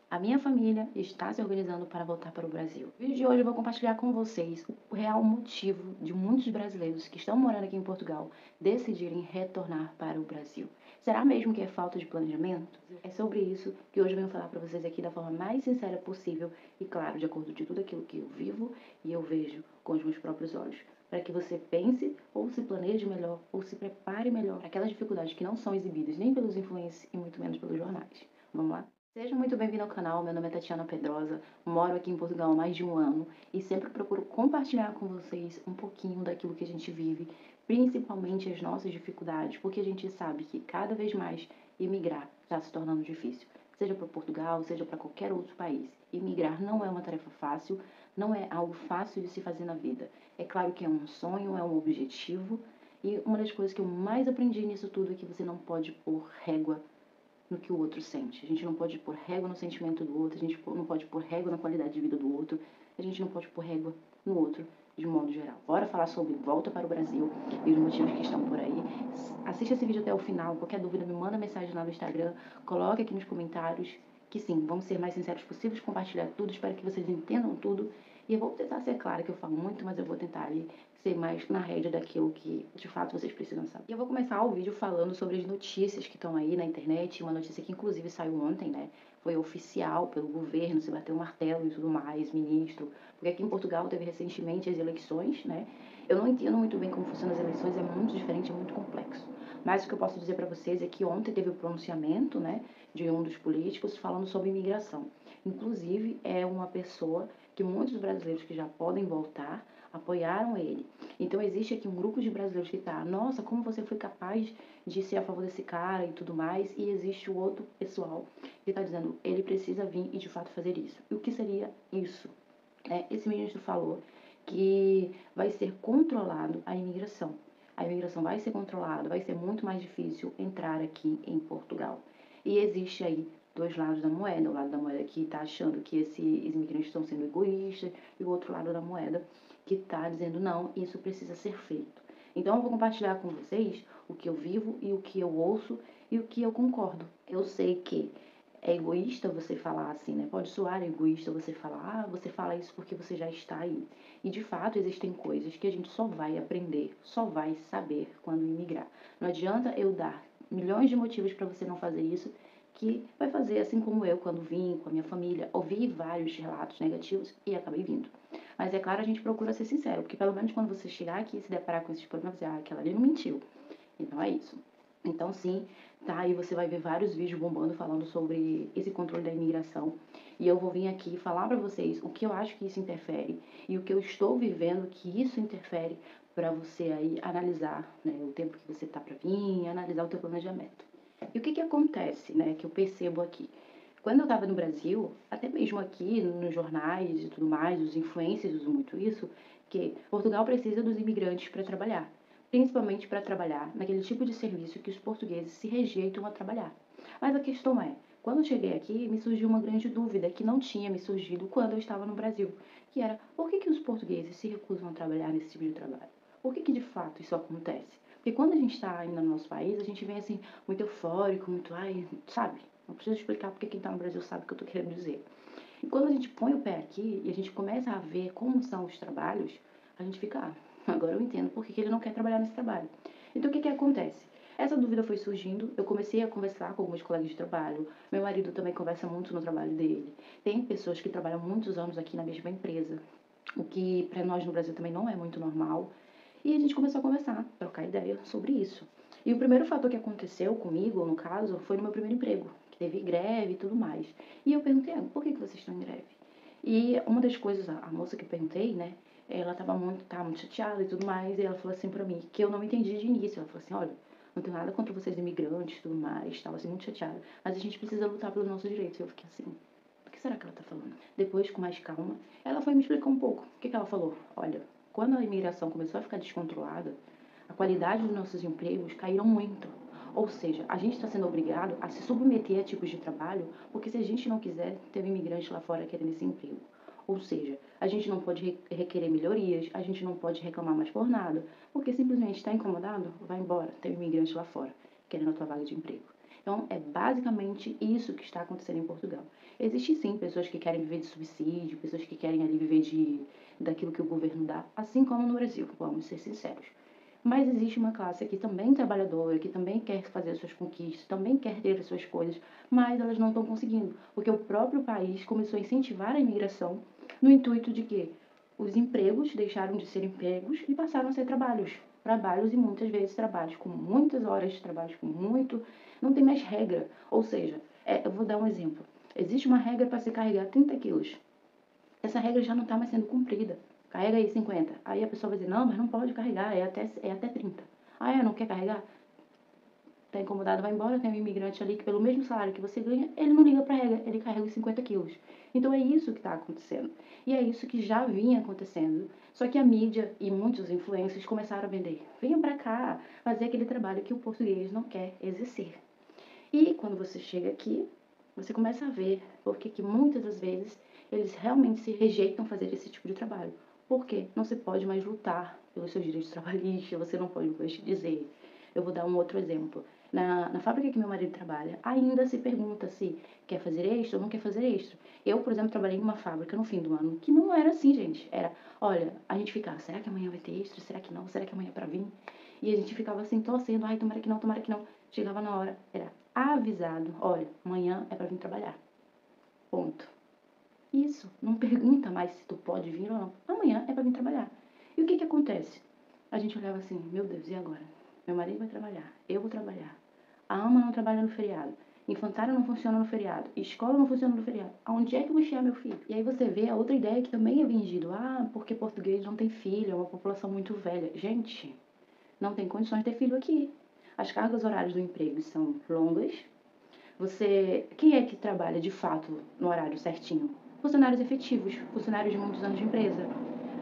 A minha família está se organizando para voltar para o Brasil. No vídeo de hoje eu vou compartilhar com vocês o real motivo de muitos brasileiros que estão morando aqui em Portugal decidirem retornar para o Brasil. Será mesmo que é falta de planejamento? É sobre isso que hoje eu venho falar para vocês aqui da forma mais sincera possível e, claro, de acordo com tudo aquilo que eu vivo e eu vejo com os meus próprios olhos, para que você pense ou se planeje melhor ou se prepare melhor para aquelas dificuldades que não são exibidas nem pelos influencers e muito menos pelos jornais. Vamos lá? Seja muito bem-vindo ao canal, meu nome é Tatiana Pedrosa, moro aqui em Portugal há mais de um ano e sempre procuro compartilhar com vocês um pouquinho daquilo que a gente vive, principalmente as nossas dificuldades, porque a gente sabe que cada vez mais emigrar está se tornando difícil, seja para Portugal, seja para qualquer outro país. Emigrar não é uma tarefa fácil, não é algo fácil de se fazer na vida. É claro que é um sonho, é um objetivo e uma das coisas que eu mais aprendi nisso tudo é que você não pode pôr régua no que o outro sente. A gente não pode pôr régua no sentimento do outro, a gente não pode pôr régua na qualidade de vida do outro, a gente não pode pôr régua no outro de modo geral. Bora falar sobre volta para o Brasil e os motivos que estão por aí. Assista esse vídeo até o final, qualquer dúvida me manda mensagem lá no Instagram, coloque aqui nos comentários, que sim, vamos ser mais sinceros possíveis, compartilhar tudo, espero que vocês entendam tudo. E eu vou tentar ser clara, que eu falo muito, mas eu vou tentar ali ser mais na rédea daquilo que de fato vocês precisam saber. E eu vou começar o vídeo falando sobre as notícias que estão aí na internet, uma notícia que inclusive saiu ontem, né? Foi oficial pelo governo, se bateu o martelo e tudo mais, ministro, porque aqui em Portugal teve recentemente as eleições, né? Eu não entendo muito bem como funcionam as eleições, é muito diferente, é muito complexo. Mas o que eu posso dizer para vocês é que ontem teve o pronunciamento, né, de um dos políticos falando sobre imigração. Inclusive, é uma pessoa que muitos brasileiros que já podem voltar apoiaram ele. Então, existe aqui um grupo de brasileiros que tá, nossa, como você foi capaz de ser a favor desse cara e tudo mais, e existe o outro pessoal que está dizendo, ele precisa vir e de fato fazer isso. E o que seria isso? Esse ministro falou que vai ser controlado a imigração. A imigração vai ser controlada, vai ser muito mais difícil entrar aqui em Portugal. E existe aí dois lados da moeda. O lado da moeda que está achando que esses imigrantes estão sendo egoístas e o outro lado da moeda que está dizendo não, isso precisa ser feito. Então eu vou compartilhar com vocês o que eu vivo e o que eu ouço e o que eu concordo. Eu sei que é egoísta você falar assim, né? Pode soar egoísta você falar, você fala isso porque você já está aí. E de fato existem coisas que a gente só vai aprender, só vai saber quando imigrar. Não adianta eu dar milhões de motivos para você não fazer isso, que vai fazer assim como eu quando vim com a minha família, ouvi vários relatos negativos e acabei vindo. Mas é claro, a gente procura ser sincero, porque pelo menos quando você chegar aqui e se deparar com esses problemas, aquela ali não mentiu. Então é isso. Então, sim, tá? Aí você vai ver vários vídeos bombando falando sobre esse controle da imigração. E eu vou vir aqui falar para vocês o que eu acho que isso interfere e o que eu estou vivendo que isso interfere para você aí analisar, né, o tempo que você tá para vir e analisar o teu planejamento. E o que que acontece, né, que eu percebo aqui? Quando eu estava no Brasil, até mesmo aqui nos jornais e tudo mais, os influencers usam muito isso, que Portugal precisa dos imigrantes para trabalhar, principalmente para trabalhar naquele tipo de serviço que os portugueses se rejeitam a trabalhar. Mas a questão é, quando eu cheguei aqui, me surgiu uma grande dúvida que não tinha me surgido quando eu estava no Brasil, que era, por que que os portugueses se recusam a trabalhar nesse tipo de trabalho? Por que que de fato isso acontece? Porque quando a gente está ainda no nosso país, a gente vem assim, muito eufórico, muito, ai, sabe? Não preciso explicar porque quem está no Brasil sabe o que eu estou querendo dizer. E quando a gente põe o pé aqui e a gente começa a ver como são os trabalhos, a gente fica, agora eu entendo por que ele não quer trabalhar nesse trabalho. Então o que que acontece? Essa dúvida foi surgindo, eu comecei a conversar com alguns colegas de trabalho, meu marido também conversa muito no trabalho dele. Tem pessoas que trabalham muitos anos aqui na mesma empresa, o que para nós no Brasil também não é muito normal. E a gente começou a conversar, trocar ideia sobre isso. E o primeiro fator que aconteceu comigo, no caso, foi no meu primeiro emprego, que teve greve e tudo mais. E eu perguntei, por que vocês estão em greve? E uma das coisas, a moça que eu perguntei, né, ela tava muito chateada e tudo mais, e ela falou assim pra mim, que eu não entendi de início. Ela falou assim, olha, não tenho nada contra vocês imigrantes e tudo mais, tava assim muito chateada, mas a gente precisa lutar pelos nossos direitos. Eu fiquei assim, o que será que ela tá falando? Depois, com mais calma, ela foi me explicar um pouco. O que que ela falou? Olha, quando a imigração começou a ficar descontrolada, a qualidade dos nossos empregos caíram muito. Ou seja, a gente está sendo obrigado a se submeter a tipos de trabalho, porque se a gente não quiser, ter um imigrante lá fora querendo esse emprego. Ou seja, a gente não pode requerer melhorias, a gente não pode reclamar mais por nada, porque simplesmente está incomodado, vai embora, tem um imigrante lá fora querendo a tua vaga de emprego. Então, é basicamente isso que está acontecendo em Portugal. Existem sim pessoas que querem viver de subsídio, pessoas que querem ali viver daquilo que o governo dá, assim como no Brasil, vamos ser sinceros. Mas existe uma classe aqui também trabalhadora, que também quer fazer as suas conquistas, também quer ter as suas coisas, mas elas não estão conseguindo, porque o próprio país começou a incentivar a imigração no intuito de que os empregos deixaram de ser empregos e passaram a ser trabalhos. Trabalhos e muitas vezes trabalhos com muitas horas, trabalhos com muito... Não tem mais regra. Ou seja, eu vou dar um exemplo. Existe uma regra para se carregar 30 quilos. Essa regra já não está mais sendo cumprida. Carrega aí 50. Aí a pessoa vai dizer, não, mas não pode carregar, é até 30. Ah, não quer carregar? Tá incomodado, vai embora. Tem um imigrante ali que pelo mesmo salário que você ganha, ele não liga pra regra, ele carrega os 50 quilos. Então é isso que está acontecendo. E é isso que já vinha acontecendo. Só que a mídia e muitos influencers começaram a vender. Venha pra cá fazer aquele trabalho que o português não quer exercer. E quando você chega aqui, você começa a ver porque que muitas das vezes eles realmente se rejeitam fazer esse tipo de trabalho. Por quê? Não se pode mais lutar pelos seus direitos trabalhistas, você não pode mais dizer. Eu vou dar um outro exemplo. Na fábrica que meu marido trabalha, ainda se pergunta se quer fazer extra ou não quer fazer extra. Eu, por exemplo, trabalhei em uma fábrica no fim do ano que não era assim, gente. Era, olha, a gente ficava, será que amanhã vai ter extra? Será que não? Será que amanhã é pra vir? E a gente ficava assim, torcendo, ai, tomara que não, tomara que não. Chegava na hora, era avisado, olha, amanhã é pra vir trabalhar. Ponto. Isso, não pergunta mais se tu pode vir ou não. Amanhã é pra vir trabalhar. E o que que acontece? A gente olhava assim, meu Deus, e agora? Meu marido vai trabalhar, eu vou trabalhar. A AMA não trabalha no feriado. Infantário não funciona no feriado. Escola não funciona no feriado. Aonde é que eu vou enfiar meu filho? E aí você vê a outra ideia que também é vendido. Ah, porque português não tem filho, é uma população muito velha. Gente, não tem condições de ter filho aqui. As cargas horárias do emprego são longas. Quem é que trabalha de fato no horário certinho? Funcionários efetivos, funcionários de muitos anos de empresa.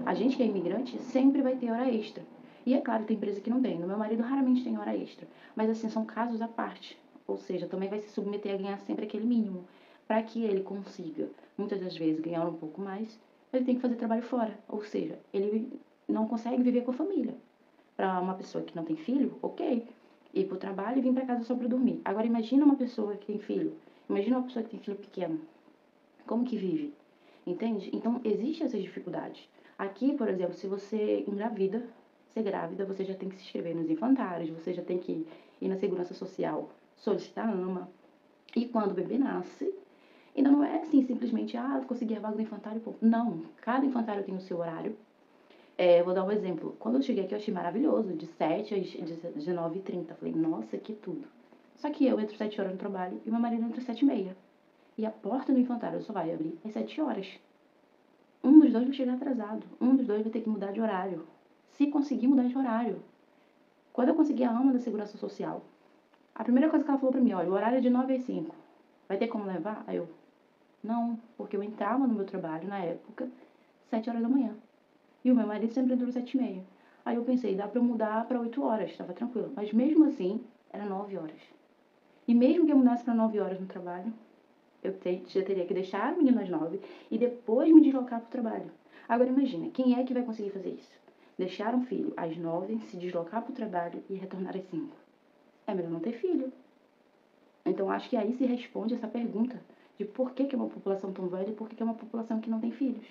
A gente que é imigrante sempre vai ter hora extra. E é claro, tem empresa que não tem. No meu marido raramente tem hora extra. Mas assim, são casos à parte. Ou seja, também vai se submeter a ganhar sempre aquele mínimo. Para que ele consiga, muitas das vezes, ganhar um pouco mais, ele tem que fazer trabalho fora. Ou seja, ele não consegue viver com a família. Para uma pessoa que não tem filho, ok, ir para o trabalho e vir para casa só para dormir. Agora imagina uma pessoa que tem filho, imagina uma pessoa que tem filho pequeno, como que vive? Entende? Então existem essas dificuldades. Aqui, por exemplo, se você engravida, ser grávida, você já tem que se inscrever nos infantários, você já tem que ir na segurança social, solicitar a AMA. E quando o bebê nasce, ainda não é assim simplesmente, consegui a vaga do infantário, pô. Não, cada infantário tem o seu horário. Vou dar um exemplo. Quando eu cheguei aqui, eu achei maravilhoso, de 7 às 19h30. Falei, nossa, que tudo. Só que eu entro 7 horas no trabalho e meu marido entra 7h30. E a porta do infantário só vai abrir às 7 horas. Um dos dois vai chegar atrasado. Um dos dois vai ter que mudar de horário. Se conseguir mudar de horário. Quando eu consegui a AMA da Segurança Social, a primeira coisa que ela falou pra mim, olha, o horário é de 9 às 5. Vai ter como levar? Aí eu, não, porque eu entrava no meu trabalho, na época, 7 horas da manhã. E o meu marido sempre entrou às 7h30. Aí eu pensei, dá pra eu mudar pra 8 horas, tava tranquilo. Mas mesmo assim, era 9 horas. E mesmo que eu mudasse pra 9 horas no trabalho, já teria que deixar o menino às 9 e depois me deslocar pro trabalho. Agora imagina, quem é que vai conseguir fazer isso? Deixar um filho às 9, se deslocar pro trabalho e retornar às 5. É melhor não ter filho. Então acho que aí se responde essa pergunta de por que é uma população tão velha e por que é uma população que não tem filhos.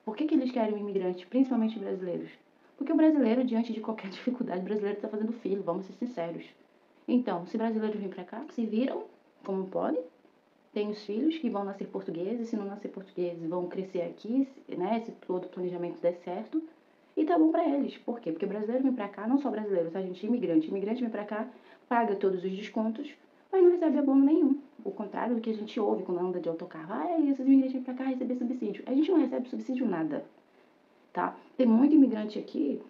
Por que eles querem um imigrante, principalmente brasileiros? Porque o brasileiro, diante de qualquer dificuldade, o brasileiro está fazendo filho, vamos ser sinceros. Então, se brasileiros vêm para cá, se viram como podem, tem os filhos que vão nascer portugueses, se não nascer portugueses, vão crescer aqui, né, se todo o planejamento der certo, e tá bom para eles. Por quê? Porque o brasileiro vem para cá, não só brasileiro, tá, gente? Imigrante. Imigrante vem para cá, paga todos os descontos, mas não recebe abono nenhum. O contrário do que a gente ouve quando anda de autocarro. Esses imigrantes vêm pra cá receber subsídio. A gente não recebe subsídio nada, tá? Tem muito imigrante aqui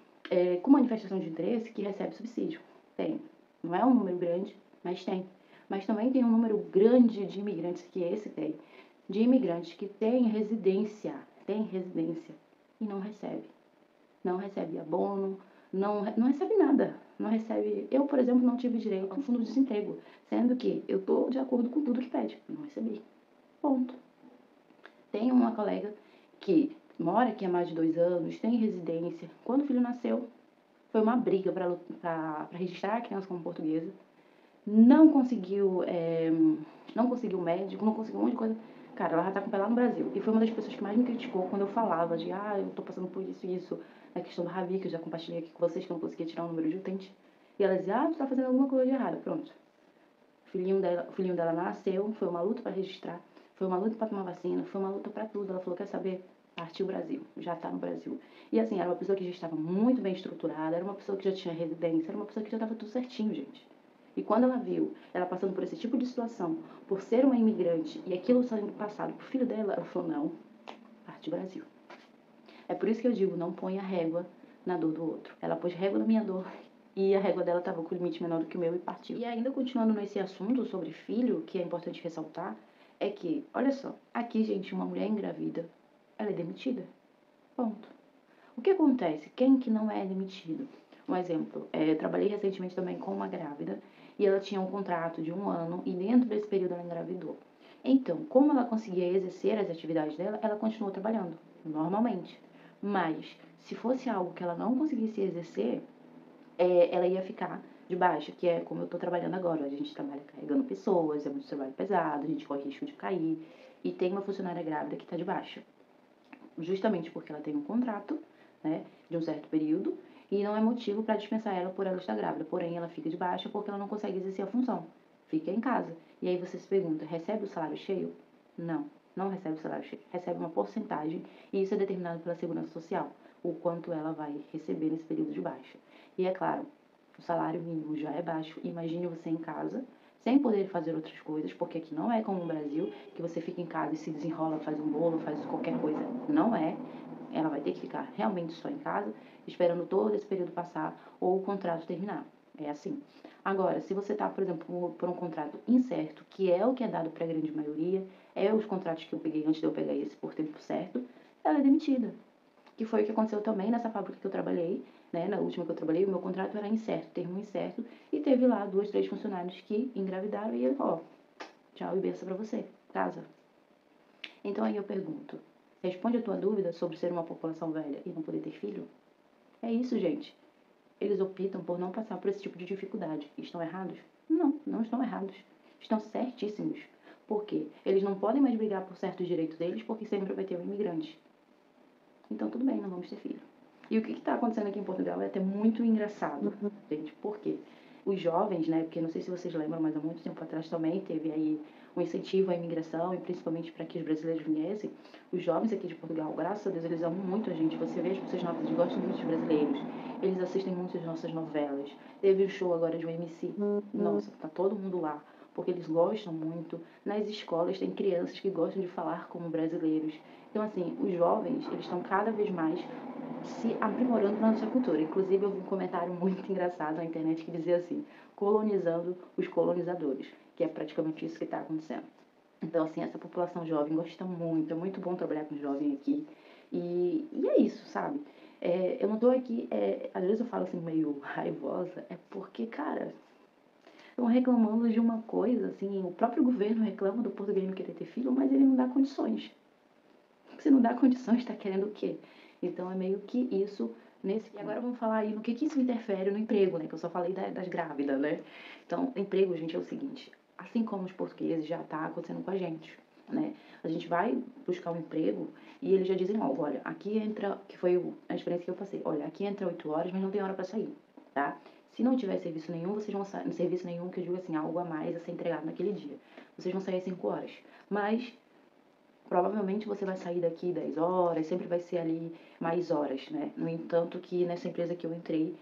com manifestação de interesse que recebe subsídio. Tem. Não é um número grande, mas tem. Mas também tem um número grande de imigrantes que esse tem. De imigrantes que têm residência e não recebe. Não recebe abono, não recebe nada. Não recebe. Eu, por exemplo, não tive direito ao fundo de desemprego, sendo que eu tô de acordo com tudo que pede. Não recebi. Ponto. Tenho uma colega que mora aqui há mais de 2 anos, tem residência. Quando o filho nasceu, foi uma briga para registrar a criança como portuguesa. não conseguiu, não conseguiu médico, não conseguiu um monte de coisa. Cara, ela já tá com o pé lá no Brasil. E foi uma das pessoas que mais me criticou quando eu falava de, eu tô passando por isso e isso. A questão do Ravi, que eu já compartilhei aqui com vocês, que eu não conseguia tirar o número de utente. E ela dizia, tu tá fazendo alguma coisa de errado. Pronto. O filhinho dela nasceu, foi uma luta para registrar, foi uma luta para tomar vacina, foi uma luta para tudo. Ela falou, quer saber? Partiu o Brasil, já tá no Brasil. E assim, era uma pessoa que já estava muito bem estruturada, era uma pessoa que já tinha residência, era uma pessoa que já estava tudo certinho, gente. E quando ela viu ela passando por esse tipo de situação, por ser uma imigrante, e aquilo sendo passado pro filho dela, ela falou, não, partiu o Brasil. É por isso que eu digo, não põe a régua na dor do outro. Ela pôs régua na minha dor e a régua dela estava com o limite menor do que o meu e partiu. E ainda continuando nesse assunto sobre filho, que é importante ressaltar, é que, olha só, aqui, gente, uma mulher engravida, ela é demitida. Ponto. O que acontece? Quem que não é demitido? Um exemplo, eu trabalhei recentemente também com uma grávida e ela tinha um contrato de 1 ano e dentro desse período ela engravidou. Então, como ela conseguia exercer as atividades dela, ela continuou trabalhando, normalmente. Mas, se fosse algo que ela não conseguisse exercer, ela ia ficar de baixa, que é como eu estou trabalhando agora. A gente trabalha carregando pessoas, é muito trabalho pesado, a gente corre risco de cair. E tem uma funcionária grávida que está de baixa, justamente porque ela tem um contrato, né, de um certo período, e não é motivo para dispensar ela por ela estar grávida. Porém, ela fica de baixa porque ela não consegue exercer a função. Fica em casa. E aí você se pergunta, recebe o salário cheio? Não, não recebe o salário cheio. Recebe uma porcentagem e isso é determinado pela Segurança Social, o quanto ela vai receber nesse período de baixa. E é claro, o salário mínimo já é baixo. Imagine você em casa, sem poder fazer outras coisas, porque aqui não é como no Brasil, que você fica em casa e se desenrola, faz um bolo, faz qualquer coisa. Não é. Ela vai ter que ficar realmente só em casa, esperando todo esse período passar ou o contrato terminar. É assim. Agora, se você está, por exemplo, por um contrato incerto, que é o que é dado para a grande maioria, é os contratos que eu peguei antes de eu pegar esse por tempo certo, ela é demitida. Que foi o que aconteceu também nessa fábrica que eu trabalhei, né? Na última que eu trabalhei, o meu contrato era incerto, termo incerto, e teve lá 2, 3 funcionários que engravidaram e ele, tchau e benção pra você, casa. Então aí eu pergunto, responde a tua dúvida sobre ser uma população velha e não poder ter filho? É isso, gente. Eles optam por não passar por esse tipo de dificuldade. Estão errados? Não, não estão errados. Estão certíssimos. Por quê? Eles não podem mais brigar por certos direitos deles porque sempre vai ter um imigrante. Então tudo bem, não vamos ter filho. E o que está acontecendo aqui em Portugal é até muito engraçado, gente. Por quê? Os jovens, né? Porque não sei se vocês lembram, mas há muito tempo atrás também teve aí um incentivo à imigração e principalmente para que os brasileiros viessem. Os jovens aqui de Portugal, graças a Deus, eles amam muito a gente. Você vê as pessoas novas, eles gostam muito dos brasileiros. Eles assistem muito as nossas novelas. Teve um show agora de um MC. Nossa, tá todo mundo lá. Porque eles gostam muito. Nas escolas tem crianças que gostam de falar como brasileiros. Então, assim, os jovens, eles estão cada vez mais se aprimorando na nossa cultura. Inclusive, eu vi um comentário muito engraçado na internet que dizia assim, colonizando os colonizadores, que é praticamente isso que está acontecendo. Então, assim, essa população jovem gosta muito, é muito bom trabalhar com jovem aqui. E é isso, sabe? Eu não tô aqui, às vezes eu falo assim meio raivosa, é porque, cara, estão reclamando de uma coisa, assim, o próprio governo reclama do português não querer ter filho, mas ele não dá condições. Se não dá condições, está querendo o quê? Então é meio que isso nesse. E agora vamos falar aí no que isso interfere no emprego, né? Que eu só falei das grávidas, né? Então, emprego, gente, é o seguinte: assim como os portugueses já está acontecendo com a gente, né? A gente vai buscar um emprego e eles já dizem logo: olha, aqui entra, que foi a experiência que eu passei, olha, aqui entra 8 horas, mas não tem hora para sair, tá? Se não tiver serviço nenhum, vocês vão sair, serviço nenhum que eu digo assim, algo a mais a ser entregado naquele dia. Vocês vão sair às 5 horas. Mas provavelmente você vai sair daqui 10 horas, sempre vai ser ali mais horas, né? No entanto, que nessa empresa que eu entrei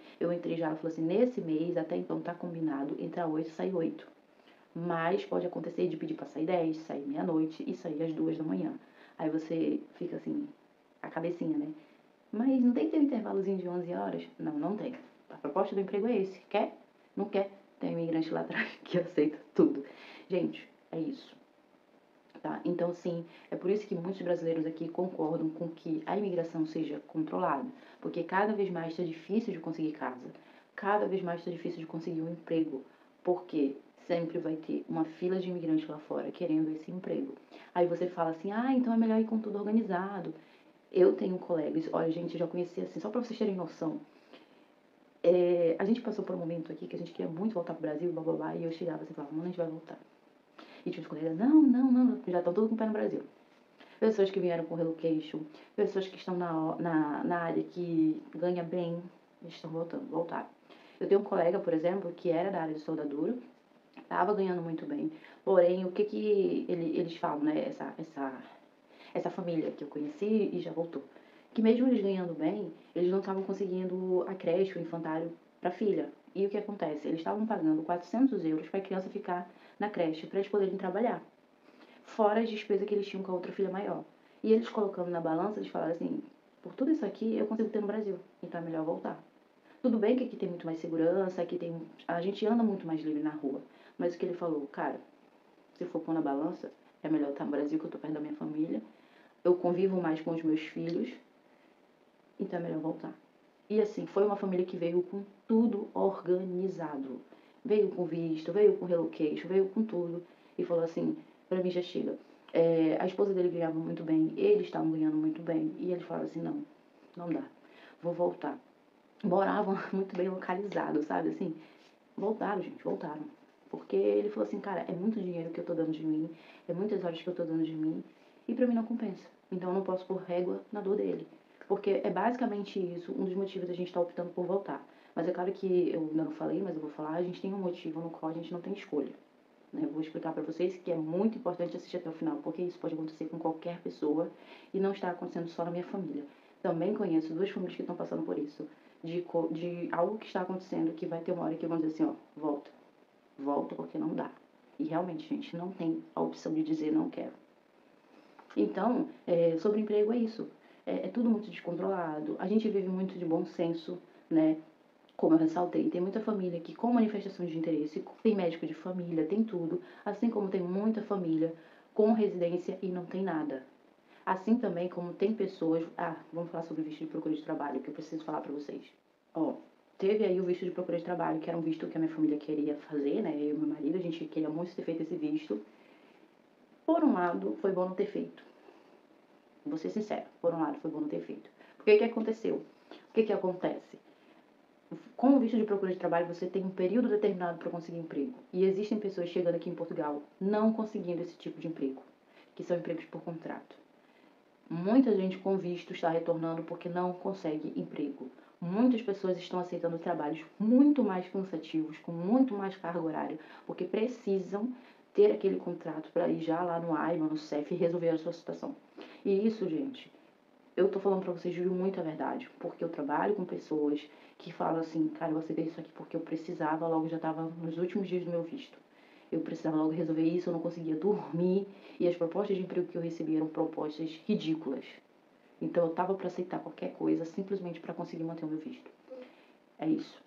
já, ela falou assim, nesse mês, até então tá combinado, entrar 8, sai 8. Mas pode acontecer de pedir pra sair 10, sair meia-noite e sair às 2 da manhã. Aí você fica assim, a cabecinha, né? Mas não tem que ter um intervalozinho de 11 horas? Não, não tem. A proposta do emprego é esse. Quer? Não quer? Tem um imigrante lá atrás que aceita tudo. Gente, é isso. Tá? Então, sim, é por isso que muitos brasileiros aqui concordam com que a imigração seja controlada, porque cada vez mais está difícil de conseguir casa, cada vez mais está difícil de conseguir um emprego, porque sempre vai ter uma fila de imigrantes lá fora querendo esse emprego. Aí você fala assim, então é melhor ir com tudo organizado. Eu tenho colegas, olha, gente, eu já conheci assim, só para vocês terem noção, A gente passou por um momento aqui que a gente queria muito voltar pro Brasil, blá blá blá, e eu chegava assim e falava, mano, a gente vai voltar. E tinha os colegas, não, não, não, já estão todos com o pé no Brasil. Pessoas que vieram com relocation, pessoas que estão na área que ganha bem, eles estão voltaram. Eu tenho um colega, por exemplo, que era da área de soldadura, estava ganhando muito bem, porém, o que que eles falam, né, essa família que eu conheci e já voltou, que mesmo eles ganhando bem, eles não estavam conseguindo a creche, o infantário para a filha. E o que acontece? Eles estavam pagando 400 euros para a criança ficar na creche, para eles poderem trabalhar, fora as despesas que eles tinham com a outra filha maior. E eles colocando na balança, eles falaram assim, por tudo isso aqui eu consigo ter no Brasil, então é melhor voltar. Tudo bem que aqui tem muito mais segurança, a gente anda muito mais livre na rua. Mas o que ele falou, cara, se for pôr na balança, é melhor estar no Brasil, que eu tô perto da minha família, eu convivo mais com os meus filhos, então é melhor voltar. E assim, foi uma família que veio com tudo organizado. Veio com visto, veio com relocation, veio com tudo. E falou assim, pra mim já chega. A esposa dele ganhava muito bem, eles estavam ganhando muito bem. E ele falava assim, não, não dá, vou voltar. Moravam muito bem localizados, sabe, assim. Voltaram, gente, voltaram. Porque ele falou assim, cara, é muito dinheiro que eu tô dando de mim, é muitas horas que eu tô dando de mim, e pra mim não compensa. Então eu não posso pôr régua na dor dele. Porque é basicamente isso, um dos motivos da gente estar optando por voltar. Mas é claro que eu ainda não falei, mas eu vou falar, a gente tem um motivo no qual a gente não tem escolha. Né? Eu vou explicar pra vocês que é muito importante assistir até o final, porque isso pode acontecer com qualquer pessoa e não está acontecendo só na minha família. Também conheço duas famílias que estão passando por isso. De algo que está acontecendo que vai ter uma hora que vão dizer assim, ó, volta. Volta porque não dá. E realmente, gente, não tem a opção de dizer não quero. Então, sobre emprego é isso. É tudo muito descontrolado. A gente vive muito de bom senso, né? Como eu ressaltei, tem muita família que com manifestação de interesse, tem médico de família, tem tudo. Assim como tem muita família com residência e não tem nada. Assim também como tem pessoas... Ah, vamos falar sobre visto de procura de trabalho, que eu preciso falar pra vocês. Ó, teve aí o visto de procura de trabalho, que era um visto que a minha família queria fazer, né? Eu e meu marido, a gente queria muito ter feito esse visto. Por um lado, foi bom não ter feito. Vou ser sincera, por um lado, foi bom não ter feito. Porque o que aconteceu? O que acontece? Com o visto de procura de trabalho, você tem um período determinado para conseguir emprego. E existem pessoas chegando aqui em Portugal não conseguindo esse tipo de emprego, que são empregos por contrato. Muita gente com visto está retornando porque não consegue emprego. Muitas pessoas estão aceitando trabalhos muito mais cansativos, com muito mais carga horária, porque precisam ter aquele contrato para ir já lá no AIMA, no CEF e resolver a sua situação. E isso, gente, eu tô falando pra vocês, juro muito a verdade, porque eu trabalho com pessoas que falam assim, cara, eu aceitei isso aqui porque eu precisava, logo já tava nos últimos dias do meu visto. Eu precisava logo resolver isso, eu não conseguia dormir, e as propostas de emprego que eu recebi eram propostas ridículas. Então eu tava para aceitar qualquer coisa, simplesmente para conseguir manter o meu visto. É isso.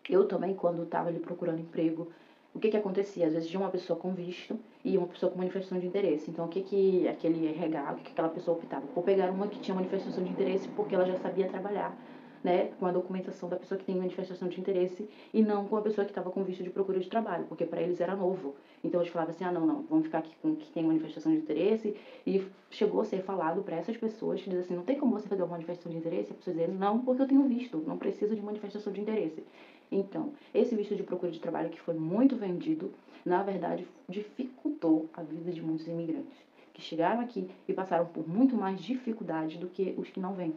Eu também, quando tava ali procurando emprego, o que acontecia? Às vezes tinha uma pessoa com visto e uma pessoa com manifestação de interesse. Então, o que aquele RH, o que aquela pessoa optava? Por pegar uma que tinha manifestação de interesse porque ela já sabia trabalhar, né, com a documentação da pessoa que tem manifestação de interesse e não com a pessoa que estava com visto de procura de trabalho, porque para eles era novo. Então, eles falavam assim, ah, não, não, vamos ficar aqui com que tem manifestação de interesse. E chegou a ser falado para essas pessoas que dizem assim, não tem como você fazer uma manifestação de interesse? A pessoa dizer, não, porque eu tenho visto, não preciso de manifestação de interesse. Então, esse visto de procura de trabalho que foi muito vendido, na verdade, dificultou a vida de muitos imigrantes, que chegaram aqui e passaram por muito mais dificuldade do que os que não vêm.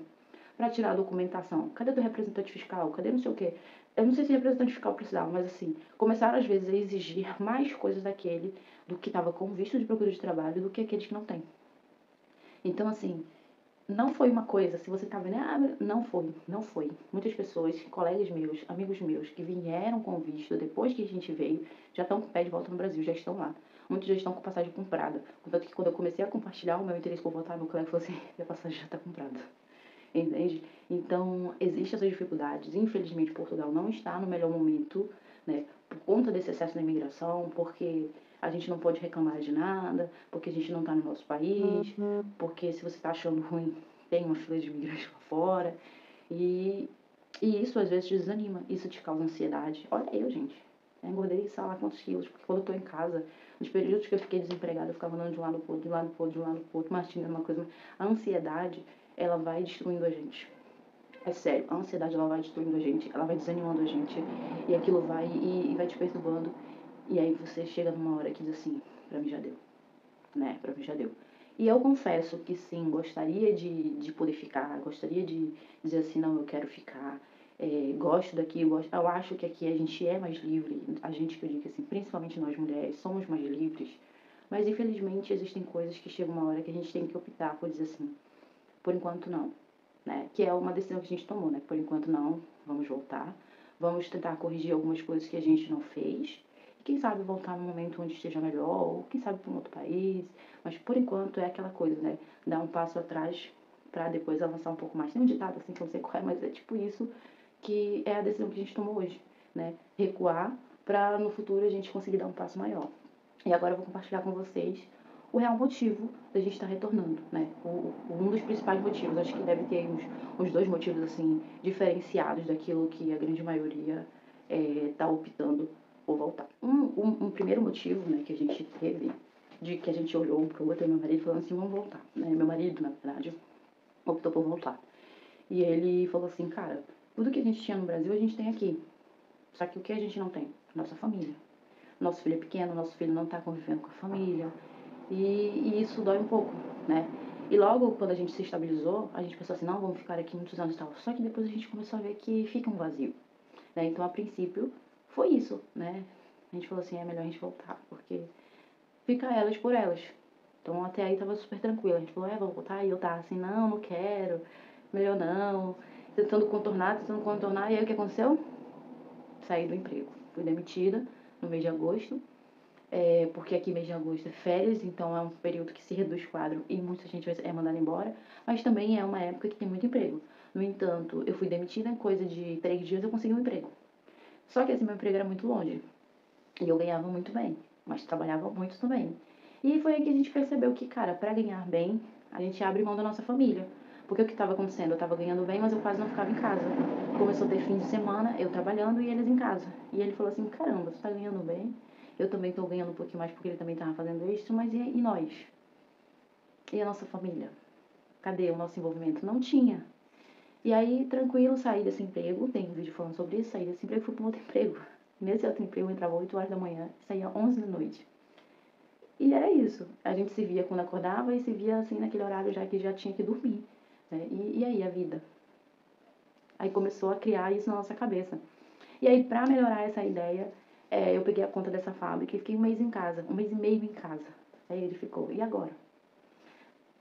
Para tirar a documentação, cadê do representante fiscal? Cadê não sei o quê? Eu não sei se o representante fiscal precisava, mas assim, começaram às vezes a exigir mais coisas daquele do que estava com visto de procura de trabalho do que aqueles que não têm. Então, assim, não foi uma coisa, se você tá vendo, não foi. Muitas pessoas, colegas meus, amigos meus, que vieram com visto depois que a gente veio, já estão com o pé de volta no Brasil, já estão lá. Muitos já estão com passagem comprada. Contanto que quando eu comecei a compartilhar o meu interesse por voltar, meu colega falou assim, minha passagem já está comprada. Entende? Então, existem essas dificuldades. Infelizmente, Portugal não está no melhor momento, né? Por conta desse excesso da imigração, porque a gente não pode reclamar de nada, porque a gente não está no nosso país, porque se você está achando ruim, tem uma fila de imigrantes lá fora. E, e isso às vezes te desanima, isso te causa ansiedade. Olha eu, gente. Eu engordei, sei lá quantos quilos, porque quando eu tô em casa, nos períodos que eu fiquei desempregada, eu ficava andando de um lado pro outro, de um lado pro outro, de um lado pro outro, mas tinha uma coisa. A ansiedade, ela vai destruindo a gente. É sério, a ansiedade ela vai destruindo a gente, ela vai desanimando a gente, e aquilo vai e vai te perturbando, e aí você chega numa hora que diz assim, pra mim já deu, né? Pra mim já deu. E eu confesso que sim, gostaria de poder ficar, gostaria de dizer assim, não, eu quero ficar, gosto daqui, eu acho que aqui a gente é mais livre, a gente que eu digo assim, principalmente nós mulheres, somos mais livres, mas infelizmente existem coisas que chegam uma hora que a gente tem que optar por dizer assim, por enquanto não, né? Que é uma decisão que a gente tomou, né? Por enquanto não, vamos voltar, vamos tentar corrigir algumas coisas que a gente não fez, e quem sabe voltar num momento onde esteja melhor, ou quem sabe para um outro país, mas por enquanto é aquela coisa, né? Dar um passo atrás para depois avançar um pouco mais. Tem um ditado assim que eu não sei qual é, mas é tipo isso, que é a decisão que a gente tomou hoje, né? Recuar para no futuro a gente conseguir dar um passo maior. E agora eu vou compartilhar com vocês o real motivo da gente estar retornando, né? Um dos principais motivos, acho que deve ter uns dois motivos, assim, diferenciados daquilo que a grande maioria tá optando por voltar. Um primeiro motivo, né, que a gente teve, de que a gente olhou um pro outro, meu marido falando assim, vamos voltar, né? Meu marido, na verdade, optou por voltar. E ele falou assim, cara, tudo que a gente tinha no Brasil, a gente tem aqui. Só que o que a gente não tem? Nossa família. Nosso filho é pequeno, nosso filho não tá convivendo com a família, e isso dói um pouco, né? E logo quando a gente se estabilizou, a gente pensou assim, não, vamos ficar aqui muitos anos e tal. Só que depois a gente começou a ver que fica um vazio, né? Então, a princípio, foi isso, né? A gente falou assim, é melhor a gente voltar, porque fica elas por elas. Então, até aí tava super tranquilo. A gente falou, vamos voltar. E eu tava assim, não, não quero, melhor não. Tentando contornar. E aí o que aconteceu? Saí do emprego. Fui demitida no mês de agosto. Porque aqui mês de agosto é férias, então é um período que se reduz quadro e muita gente é mandada embora, mas também é uma época que tem muito emprego. No entanto, eu fui demitida, em coisa de 3 dias eu consegui um emprego. Só que esse meu emprego era muito longe, e eu ganhava muito bem, mas trabalhava muito também. E foi aí que a gente percebeu que, cara, para ganhar bem, a gente abre mão da nossa família. Porque o que estava acontecendo? Eu estava ganhando bem, mas eu quase não ficava em casa. Começou a ter fim de semana, eu trabalhando e eles em casa. E ele falou assim, caramba, você tá ganhando bem, eu também tô ganhando um pouquinho mais porque ele também tava fazendo isso, mas e nós? E a nossa família? Cadê o nosso envolvimento? Não tinha. E aí, tranquilo, saí desse emprego, tem um vídeo falando sobre isso, saí desse emprego e fui para um outro emprego. Nesse outro emprego eu entrava 8 horas da manhã e saía 11 da noite. E era isso. A gente se via quando acordava e se via assim naquele horário já que já tinha que dormir. Né? E aí a vida? Aí começou a criar isso na nossa cabeça. E aí, pra melhorar essa ideia, eu peguei a conta dessa fábrica e fiquei um mês em casa, um mês e meio em casa. Aí ele ficou, e agora?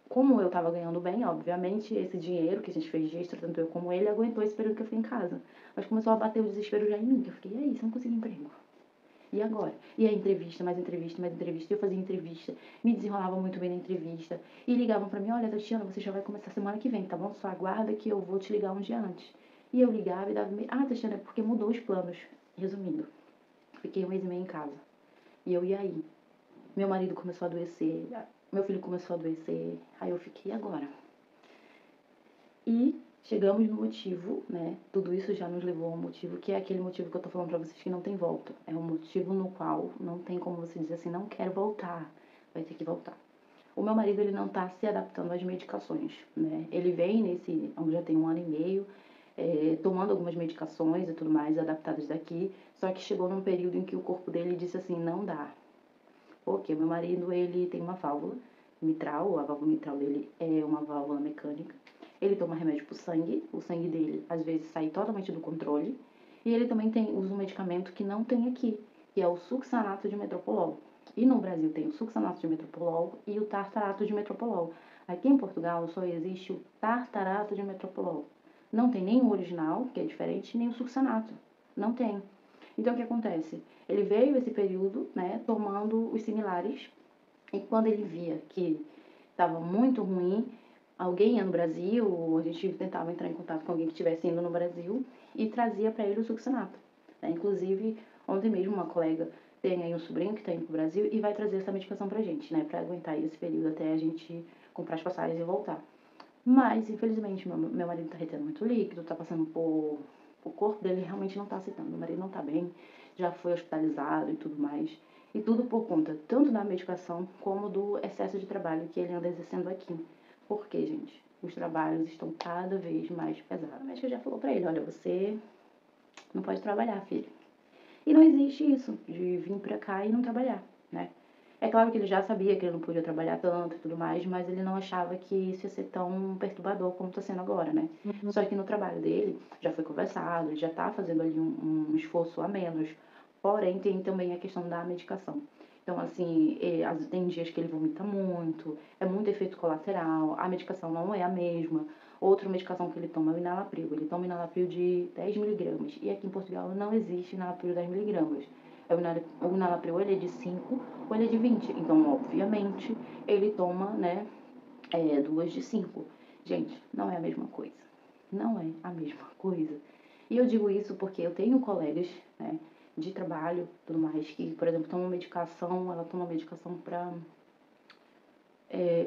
Como eu tava ganhando bem, obviamente, esse dinheiro que a gente fez de extra, tanto eu como ele, aguentou esse período que eu fiquei em casa. Mas começou a bater o desespero já em mim, que eu fiquei, e aí, se eu não conseguir emprego? E agora? E a entrevista, mais entrevista, mais entrevista. Eu fazia entrevista, me desenrolava muito bem na entrevista. E ligavam pra mim, olha, Tatiana, você já vai começar semana que vem, tá bom? Só aguarda que eu vou te ligar um dia antes. E eu ligava e dava... Tatiana, é porque mudou os planos. Resumindo, fiquei um mês e meio em casa. E eu, e aí? Meu marido começou a adoecer, meu filho começou a adoecer. Aí eu fiquei, e agora? E chegamos no motivo, né? Tudo isso já nos levou a um motivo, que é aquele motivo que eu tô falando pra vocês que não tem volta. É um motivo no qual não tem como você dizer assim, não quero voltar. Vai ter que voltar. O meu marido, ele não tá se adaptando às medicações, né? Ele vem já tem 1 ano e meio, tomando algumas medicações e tudo mais, adaptadas daqui, só que chegou num período em que o corpo dele disse assim, não dá. Porque meu marido, ele tem uma válvula mitral, a válvula mitral dele é uma válvula mecânica. Ele toma remédio pro sangue, o sangue dele às vezes sai totalmente do controle. E ele também usa um medicamento que não tem aqui, que é o succinato de metoprolol. E no Brasil tem o succinato de metoprolol e o tartarato de metoprolol. Aqui em Portugal só existe o tartarato de metoprolol. Não tem nem o original, que é diferente, nem o succinato. Não tem. Então, o que acontece? Ele veio esse período, né, tomando os similares, e quando ele via que estava muito ruim, alguém ia no Brasil, a gente tentava entrar em contato com alguém que estivesse indo no Brasil, e trazia para ele o succinato. Né? Inclusive, ontem mesmo uma colega tem aí um sobrinho que está indo pro Brasil e vai trazer essa medicação pra gente, né, para aguentar esse período até a gente comprar as passagens e voltar. Mas, infelizmente, meu marido tá retendo muito líquido, tá passando por... O corpo dele realmente não tá aceitando. Meu marido não tá bem, já foi hospitalizado e tudo mais. E tudo por conta tanto da medicação como do excesso de trabalho que ele anda exercendo aqui. Por quê, gente? os trabalhos estão cada vez mais pesados. A médica já falou pra ele, olha, você não pode trabalhar, filho. E não existe isso, de vir pra cá e não trabalhar, né? É claro que ele já sabia que ele não podia trabalhar tanto e tudo mais, mas ele não achava que isso ia ser tão perturbador como está sendo agora, né? Só que no trabalho dele já foi conversado, ele já tá fazendo ali um esforço a menos, porém tem também a questão da medicação. Então, assim, tem dias que ele vomita muito, é muito efeito colateral, a medicação não é a mesma. Outra medicação que ele toma é o enalapril. Ele toma enalapril de 10 miligramas. E aqui em Portugal não existe enalapril de 10 miligramas. O enalapril ele é de 5 ou ele é de 20. Então, obviamente, ele toma, né, duas de 5. Gente, não é a mesma coisa. Não é a mesma coisa. E eu digo isso porque eu tenho colegas, né, de trabalho, tudo mais, que, por exemplo, tomam medicação, ela toma medicação para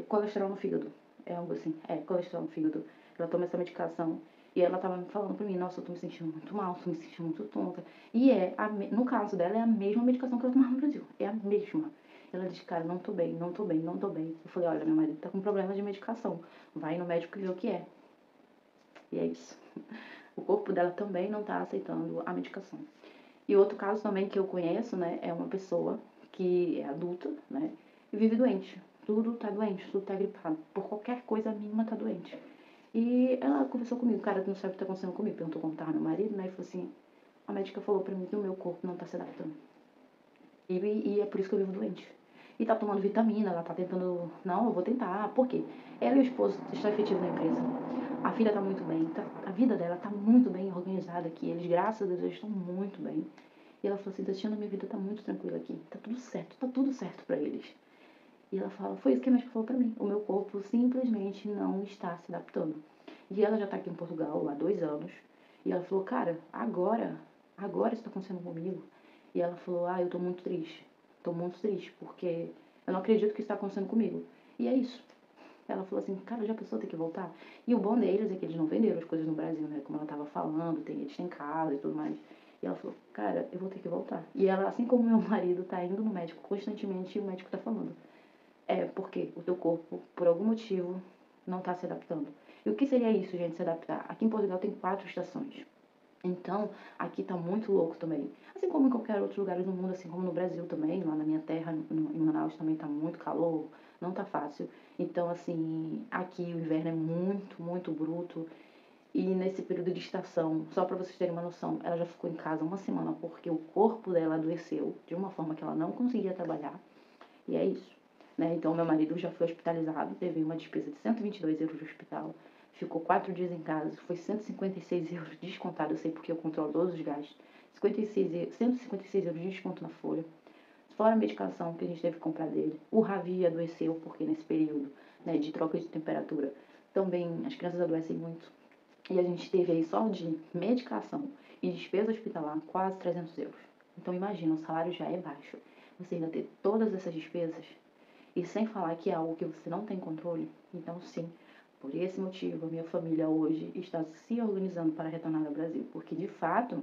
colesterol no fígado. É algo assim, colesterol no fígado. Ela toma essa medicação e ela tava me falando pra mim, nossa, eu tô me sentindo muito mal, tô me sentindo muito tonta. E no caso dela, é a mesma medicação que ela tomava no Brasil. É a mesma. Ela disse, cara, não tô bem, não tô bem, não tô bem. Eu falei, olha, meu marido tá com problema de medicação. Vai no médico e vê o que é. E é isso. O corpo dela também não tá aceitando a medicação. E outro caso também que eu conheço, né, é uma pessoa que é adulta, né, e vive doente. Tudo tá doente, tudo tá gripado. Por qualquer coisa mínima tá doente. E ela conversou comigo, cara, tu não sabe o que tá acontecendo comigo. Perguntou como tava meu marido, né, e falou assim, a médica falou pra mim que o meu corpo não tá se adaptando. E é por isso que eu vivo doente. E tá tomando vitamina, ela tá tentando, não, eu vou tentar. Por quê? Ela e o esposo estão efetivos na empresa. A filha tá muito bem, a vida dela tá muito bem organizada aqui. Eles, graças a Deus, estão muito bem. E ela falou assim, Tatiana, minha vida tá muito tranquila aqui. Tá tudo certo pra eles. E ela fala, foi isso que a médica falou pra mim. O meu corpo simplesmente não está se adaptando. E ela já tá aqui em Portugal há 2 anos. E ela falou, cara, agora isso tá acontecendo comigo. E ela falou, eu tô muito triste, porque eu não acredito que isso tá acontecendo comigo. E é isso. Ela falou assim, cara, já pensou ter que voltar? E o bom deles é que eles não venderam as coisas no Brasil, né? Como ela tava falando, eles têm casa e tudo mais. E ela falou, cara, eu vou ter que voltar. E ela, assim como meu marido, tá indo no médico constantemente e o médico tá falando, porque o teu corpo, por algum motivo, não tá se adaptando. E o que seria isso, gente, se adaptar? Aqui em Portugal tem 4 estações. Então, aqui tá muito louco também. Assim como em qualquer outro lugar do mundo, assim como no Brasil também, lá na minha terra, em Manaus também tá muito calor, não tá fácil. Então, assim, aqui o inverno é muito, muito bruto. E nesse período de estação, só pra vocês terem uma noção, ela já ficou em casa 1 semana porque o corpo dela adoeceu de uma forma que ela não conseguia trabalhar. E é isso, né? Então, meu marido já foi hospitalizado, teve uma despesa de 122 euros no hospital. Ficou 4 dias em casa, foi 156 euros descontado, eu sei porque eu controlo todos os gastos. 156 euros de desconto na folha. Fora a medicação que a gente teve que comprar dele. O Ravi adoeceu, porque nesse período, né, de troca de temperatura, também as crianças adoecem muito. E a gente teve aí só de medicação e despesa hospitalar quase 300 euros. Então imagina, o salário já é baixo. Você ainda ter todas essas despesas e sem falar que é algo que você não tem controle. Então sim, por esse motivo a minha família hoje está se organizando para retornar ao Brasil. Porque de fato,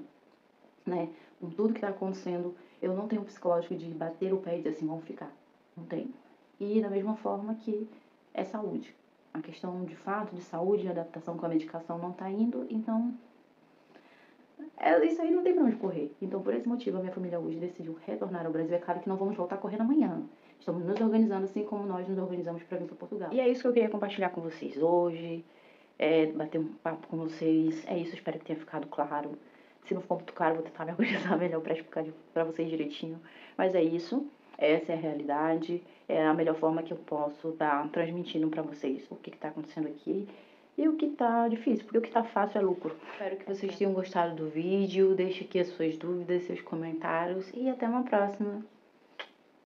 né, com tudo que está acontecendo, eu não tenho o psicológico de bater o pé e dizer assim, vamos ficar. Não tenho. E da mesma forma que é saúde. A questão de fato de saúde e adaptação com a medicação não está indo, então isso aí não tem pra onde correr. Então, por esse motivo, a minha família hoje decidiu retornar ao Brasil. É claro que não vamos voltar correndo amanhã. Estamos nos organizando assim como nós nos organizamos para vir para Portugal. E é isso que eu queria compartilhar com vocês hoje. Bater um papo com vocês. É isso, espero que tenha ficado claro. Se não ficou muito claro, vou tentar me organizar melhor para explicar para vocês direitinho. Mas é isso. Essa é a realidade. É a melhor forma que eu posso estar transmitindo para vocês o que está acontecendo aqui. E o que tá difícil, porque o que tá fácil é lucro. Espero que vocês tenham gostado do vídeo. Deixe aqui as suas dúvidas, seus comentários e até uma próxima.